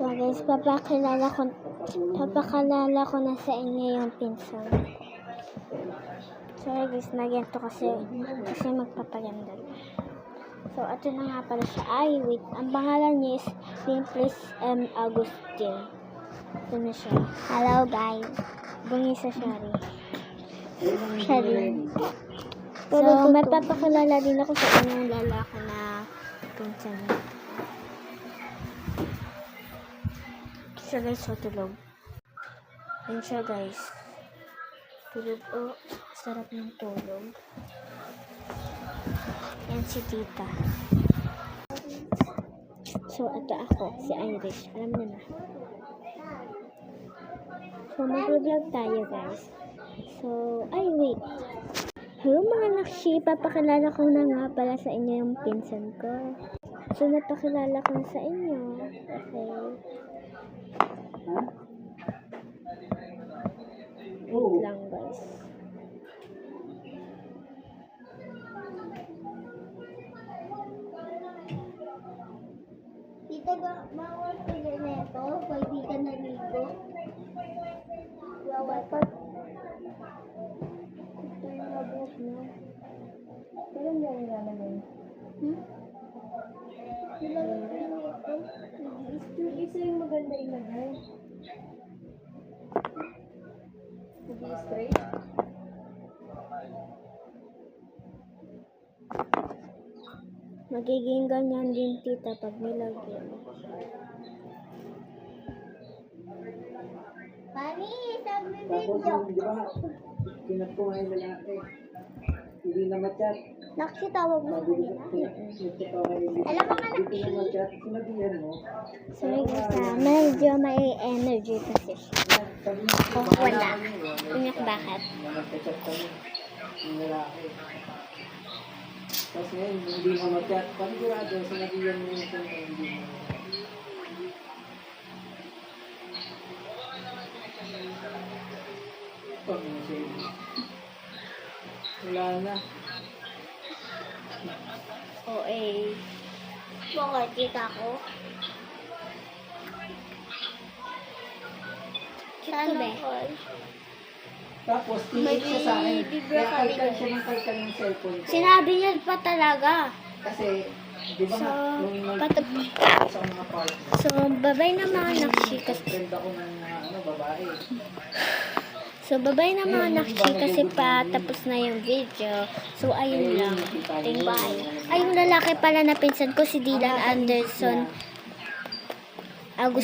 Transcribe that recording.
So guys, papakilala ko na sa inyo yung pinsan. Sorry guys, nagyanto kasi magpapaganda. So, ito na nga pala siya. Ay, wait. Ang pangalan niya is Dimples M. Agustin. Ito na siya. Hello guys. Bungi sa Shari. So, may papakilala din ako sa inyong lalaki na pinsan. Siya guys, so tulog. Yan siya guys. Tulog, oh, sarap ng tulog. Yan si tita. So, ito ako, si Irish. Alam niyo na. So, mag-vlog tayo guys. So, ay wait. Hello mga nakshi, papakilala ko na nga pala sa inyo yung pinsan ko. So, napakilala ko sa inyo. Okay. Wait lang guys. Tita, bawal sila na ito. Pwede ka naligo. Bawal pa. Ito yung mabuhok na. Pero hindi ang lalagay. Ilalagay mo ito. Isa yung maganda ilagay. Hindi straight. Magiging ganyan din tita pag nilagyan. Mami, sabi video. Tapos, di ba, kinatuhay lalaki. Hindi na ma-chat. Nakshi, tawag mo kanina. Alam mo ka Dito na ma-chat. Sinabihan mo. Sorry guys na, medyo may energy kasi siya. Oh, wala. Inyak bakit? Nag-chat kami. Yung lalaki. Tapos ngayon, hindi na ma-chat. Panigurado, sinabihan mo yung kung hindi mo. Wala na. O eh. bakit kita ko? Saan ba? Tapos, tinig siya sa akin. Kaya kalkan siya ng kalkan ng cellphone ko. Sinabi niya pa talaga. Kasi, di ba nga, nung sa mga partner. So, babay na mga nakshi kasi. Friend ako ng babae. So, babay na mga nakshi kasi pa tapos na yung video. So, ayun lang. Bye. Ay, yung lalaki pala na pinsan ko si Dylan Anderson Agustin.